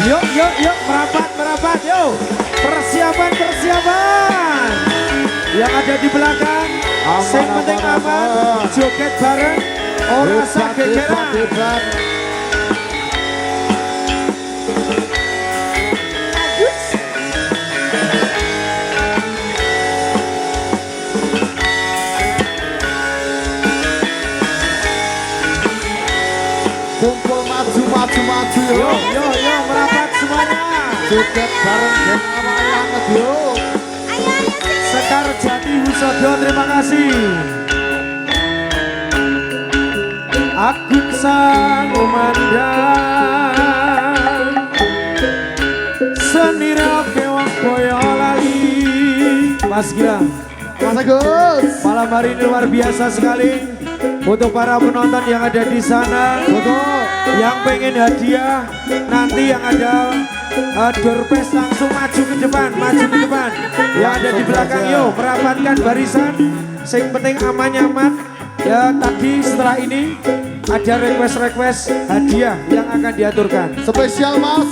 Yuk, yuk, yuk, merapat, yuk. Persiapan. Yang ada di belakang, yang penting aman, joget bareng, orang sagegeran. Kumpul maju Yo, merapat semuanya. Joget bareng dan awal yuk. Sekar Jati Husodo, terima kasih. Agung sang umandang senira kewang boyo lali. Mas Gilang, Mas Agus, malam hari ini luar biasa sekali. Untuk para penonton yang ada di sana, yang pengen hadiah, nanti yang ada doorpress langsung maju ke depan. Yang ada di belakang, yuk merapatkan barisan. Yang penting aman-aman. Ya tadi setelah ini ada request hadiah yang akan diaturkan. spesial Mas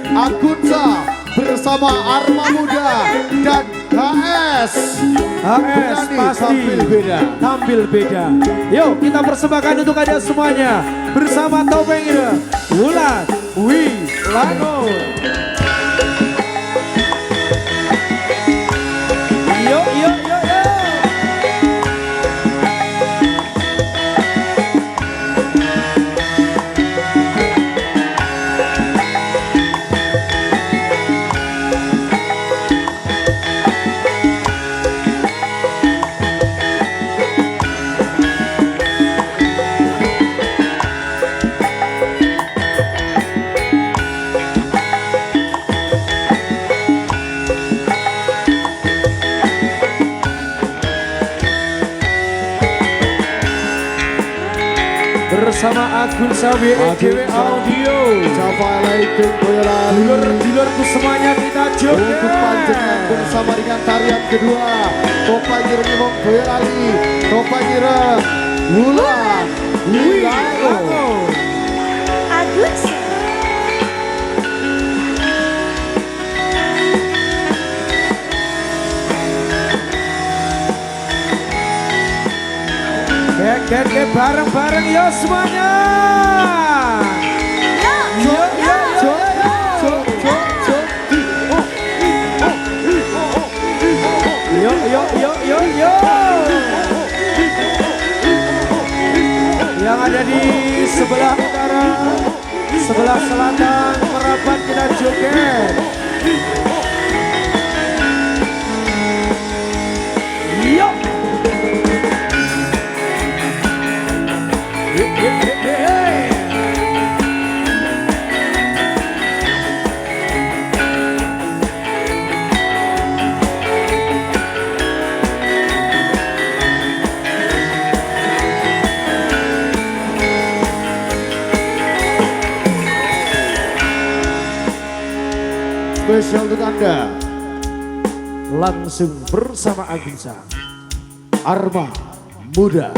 Agunza bersama Arma Muda dan HS pasti tampil beda. Yuk kita persembahkan untuk ada semuanya bersama Topeng Ira Wulan Wilangun. Yuk. Bersama Agun Sawi EDW Audio. Assalamualaikum Boyolali. Dulur-dulurku semuanya kita joget. Untuk panjenengan bersama dengan tarian kedua Topeng Ireng Boyolali, Topeng Ireng Wulan Wilangun. Agus. Get bareng-bareng yo semuanya. Yo. Yang ada di sebelah utara, sebelah selatan, merapat kita joget. Yo. Spesial untuk Anda Langsung bersama Agunza Arma Muda.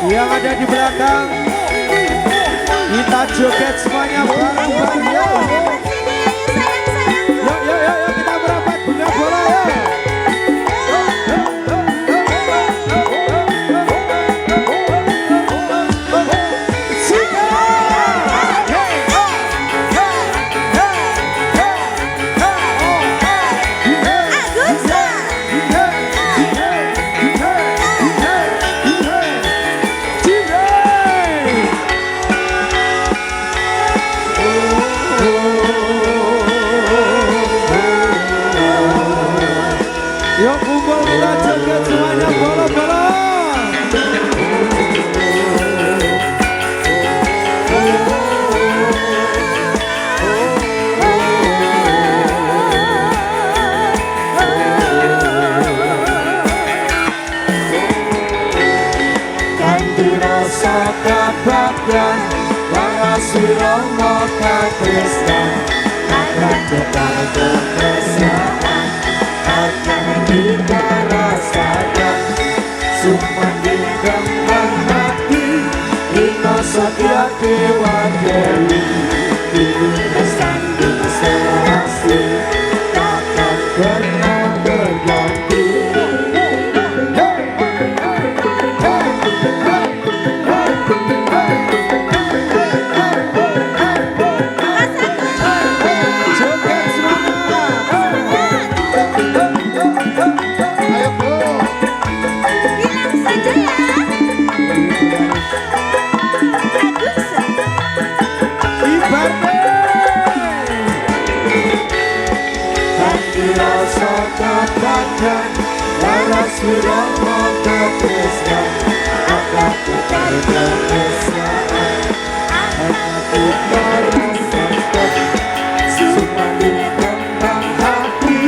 Yang ada di belakang, kita joget semuanya bareng-bareng. Yuk, kita merapat bunga bola yuk. tukar kemesraan akan kita rasakan. Sumpah di kembang hati Ino Satya Dewa Dewi ini bersanding serasi takkan pernah berganti. Joget semangat. Ayo Bu. Bilang saja ya. Agus. Ibadah. Hati rasa katakan laras wiromo ketresnan akan tukar kemesraan hanya kita rasakan. Sumpah di kembang hati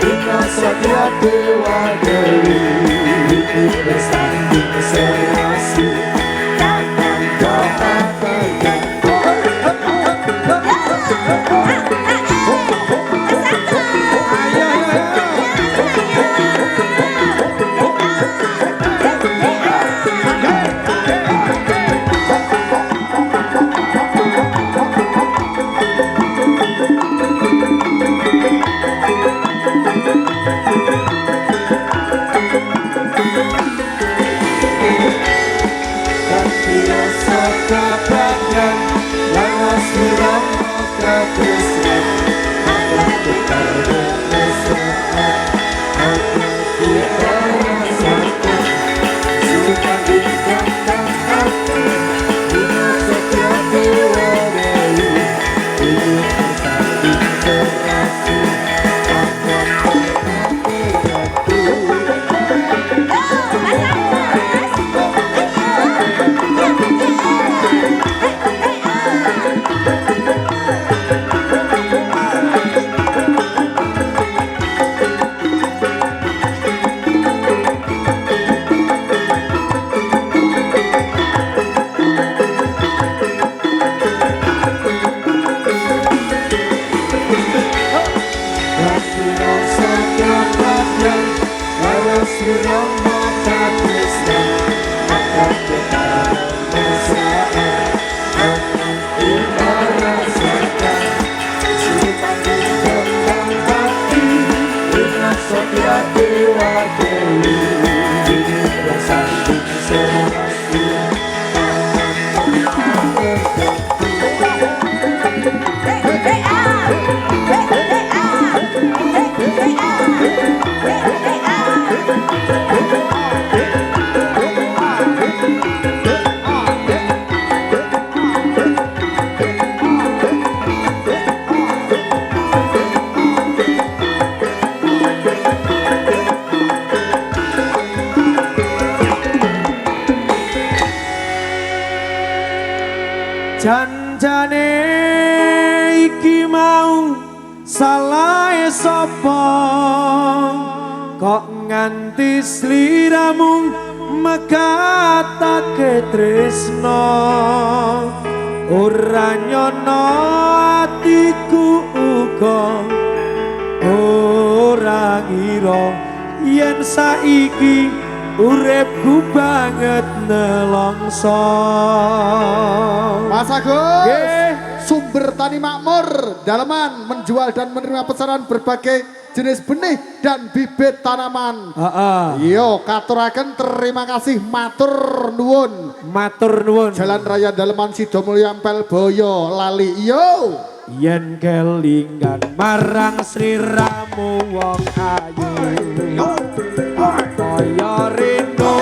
Ino Satya Dewa Dewi ini bersanding serasi takkan pernah terganti. Ayo, ayo, ayo. Hati rasa katakan laras wiromo ketresnan akan tukar kemesraan akan kita rasakan. Sumpah di kembang hati Ino Satya Dewa Dewi ini bersanding serasi takkan pernah berganti. Hati rasa katakan laras wiromo ketresnan akan tukar kemesraan akan kita rasakan. Sumpah di kembang hati Ino Satya Dewa Dewi ini bersanding serasi takkan pernah Janjane iki mau salah sapa kok nganti sliramu megatake tresno ora nyono atiku uga ora ngira yen saiki uripku banget nelongso. Mas Agus, Nggih. Sumber Tani Makmur, dalaman menjual dan menerima pesanan berbagai jenis benih dan bibit tanaman. Yo, katuraken terima kasih matur nuwun. Matur nuwun. Jalan Raya Daleman Sidomulyo Ampel Boyo lali. Yo, Yen kelingan marang sliramu wong ayu kaya rino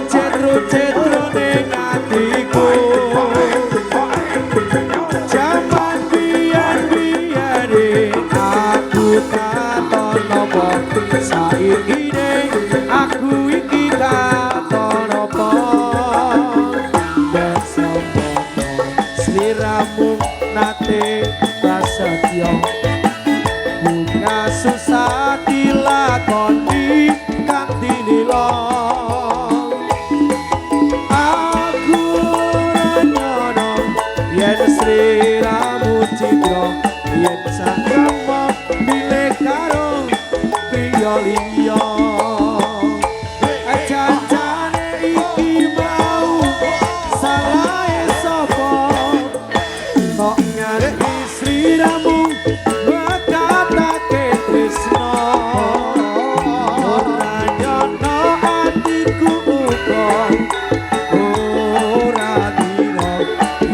cetro-cetro ning atiku jaman biyen aku katon apa saiki aku iki katon apa sliramu nate prasetyo bunga susah dilakoni kanthi lila aku nyono yen sliramu citra yen sakrama liya janjane iki mau salahe sapa kok nganti sliramu bakatake tresno ora nyono atiku uga ora dino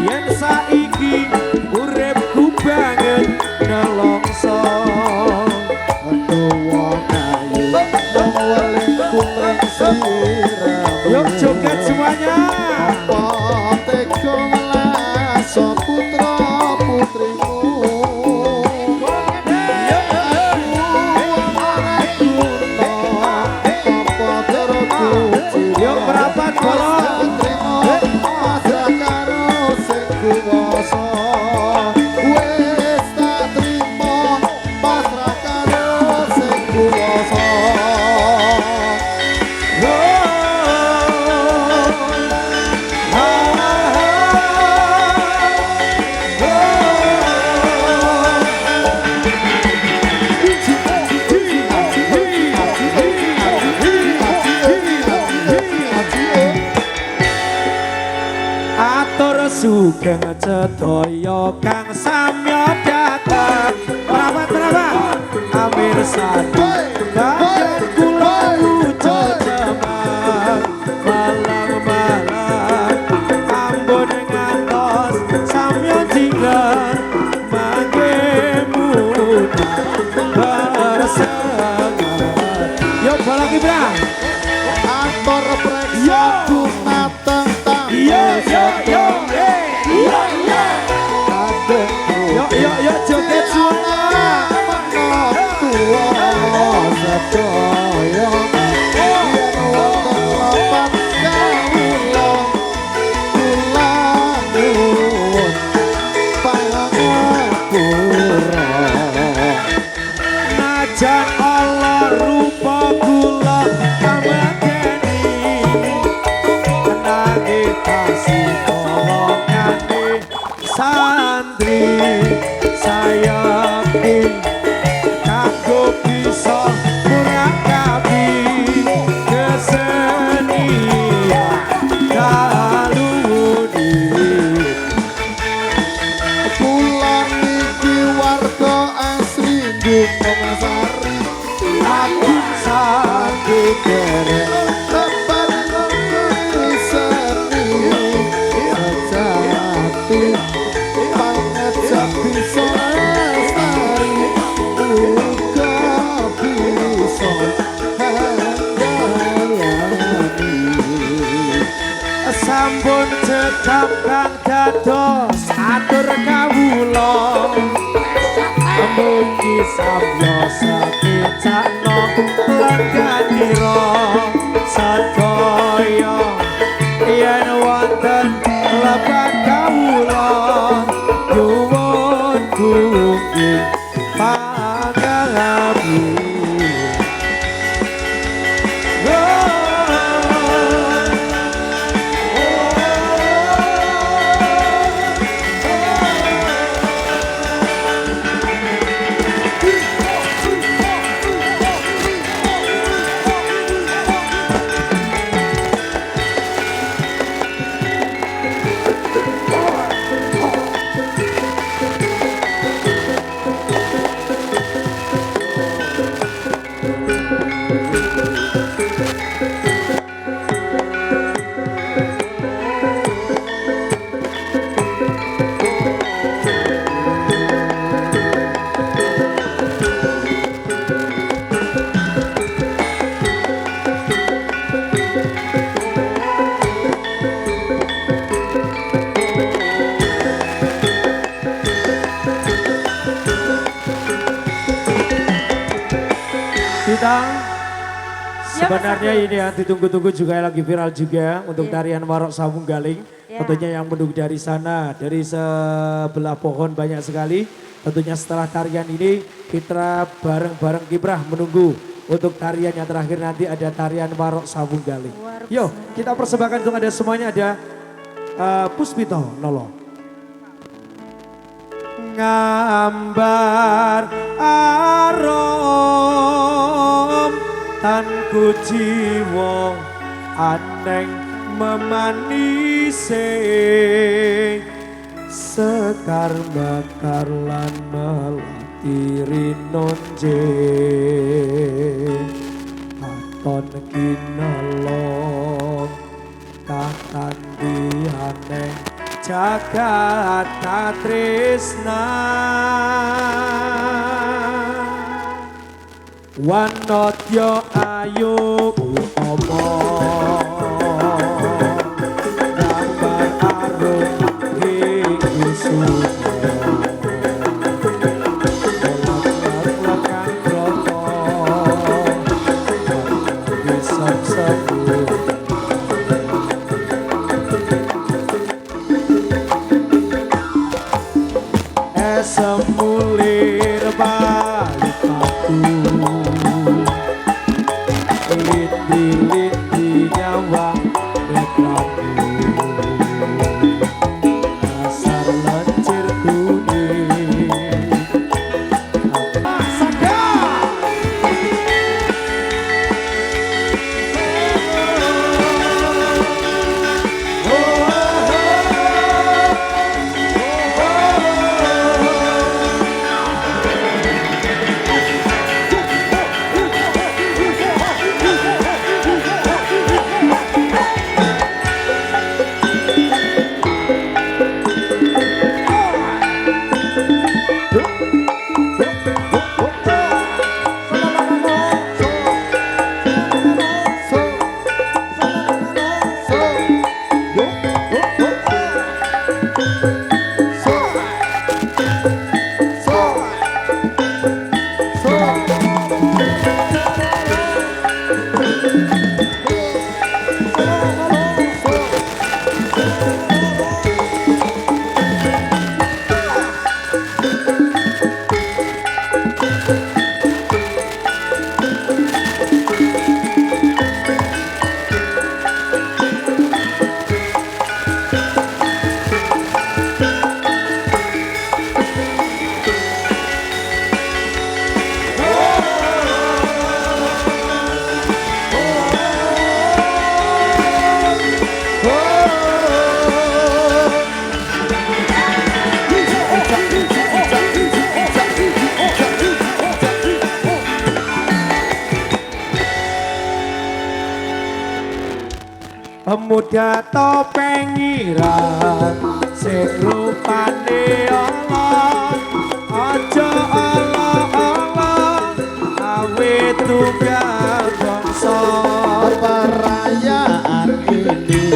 yen saiki uripku banget nelongso yuk joget semuanya apa teko melaso putra putrimu yuk merapat bolong pasrah karo sing kuwasa wis tak trimo pasrah karo sing kuwasa atur sugeng sedaya kang samya dateng merapat amir sadu bagian kula puja jemang malang ambon ngantos samya jinggan mangke mudah bersemangat yuk balak ibrah atur preksa dumateng Yuk joget semua najan Allah rupa kula kamateni kenangi kasih tolongane santri saya yakin kanggo bisa murakabi kesenian kaluni pulang iki warga asli Gunung Sari agung satu derek tepat seni sejati pangajak bisa lestari uga bisa handayani sampun cekap kang dados atur kawula mugi samya sakecakno langganira sadaya yen wonten lebak kawula nyuwun kuwi pangalapi kita sebenarnya ini yang ditunggu-tunggu juga lagi viral juga untuk tarian Warok Sambung Galing. Tentunya yang menunggu dari sana, dari sebelah pohon banyak sekali. Tentunya setelah tarian ini kita bareng-bareng kiprah menunggu untuk tarian yang terakhir nanti ada tarian Warok Sambung Galing. Yo kita persembahkan untuk ada semuanya ada Puspito Nolo. Ngambar aroma Tanku jiwa aneng memanise sekar bakar lan melatiri nonje katon kinalong kakanti aneng jagat katresna wanodya ayu utama gambar arum ing semulir balik aku liti-liti nyawa reklamu dasar lencir kuning pemuda topeng irang sing rupane Allah aja Allah awe tunggal bangsa perayaan ini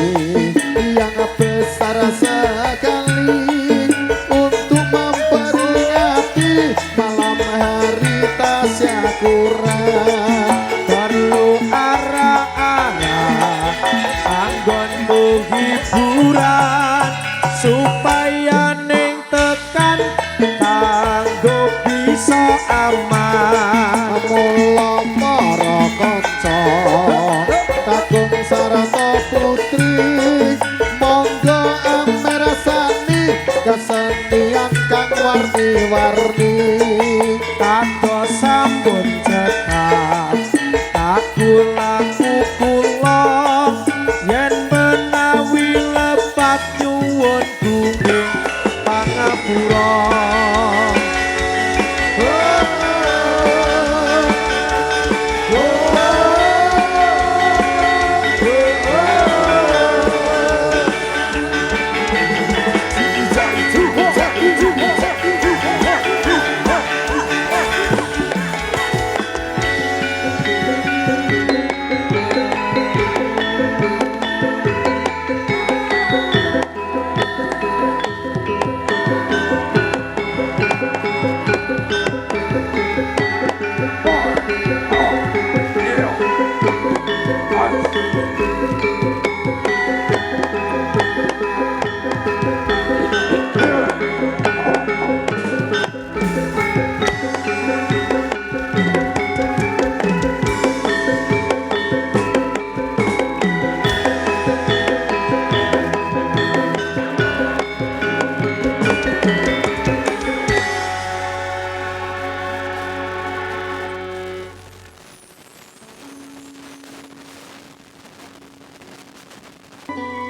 yang besar sekali untuk memperingati malam hari tasyakuran perlu arah-arah anggonmu hiburan supaya ning tekan kanggo bisa aman mula para kanca kakung sarata putri monggo amersani kesenian kang warni-warni tato sambut cekak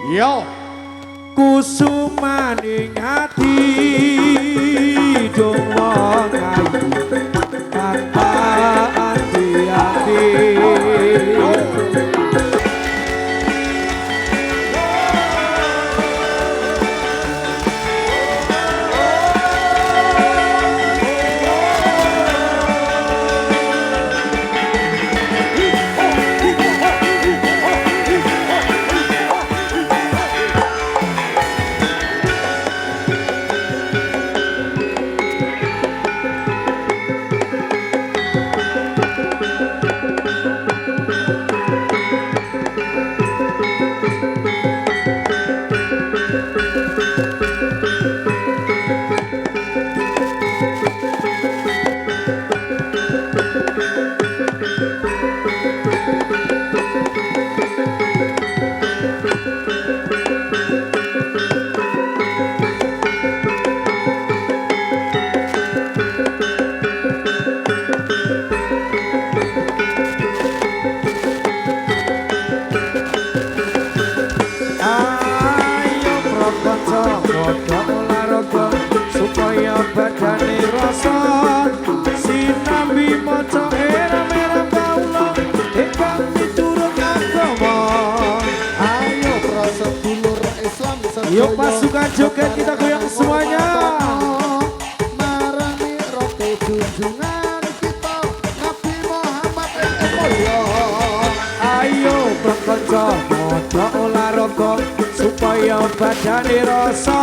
Yo. Kusumaning ati dong wong ayu tanpa ati-ati. Yuk pasukan joget kita goyang semuanya. Marani rote junjungan kita Nabi Muhammad yang mulia. Ayo berkonco mojo olahraga supaya badane rasa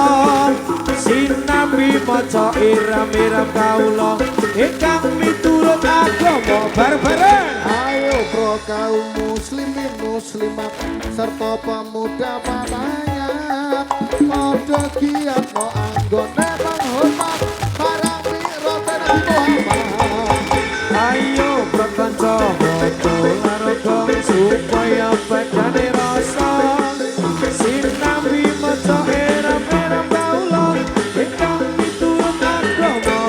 sinambi maca iram-iram kaula ingkang miturut agama bareng-bareng. Ayo pro kaum muslimin muslimat serta pemuda padanya padha giat no anggone menghormat marang mirote Nabi Muhammad. Ayo berkonco mojo olahraga supaya badane rasa sinambi maca iram-iram kaula ingkang miturut agama.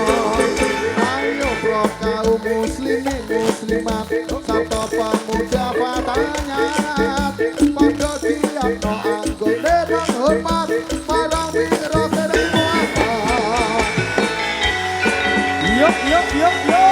Ayo pro kaum muslimin muslimat serta pemuda padanya padha giat no anggone menghormat marang mirote Nabi Muhammad. Yuk yuk yuk yuk.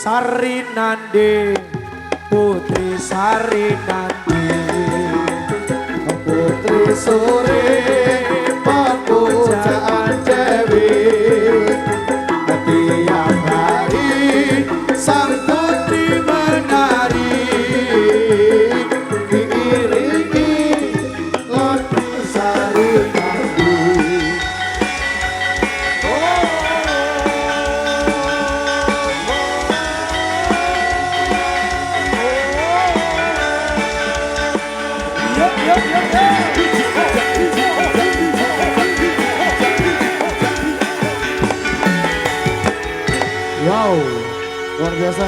Sari Nandi Putri Sari Nandi Putri sore pemujaan Dewi tiap hari santun menari diiringi lagu Sari Nandi Wow, luar biasa.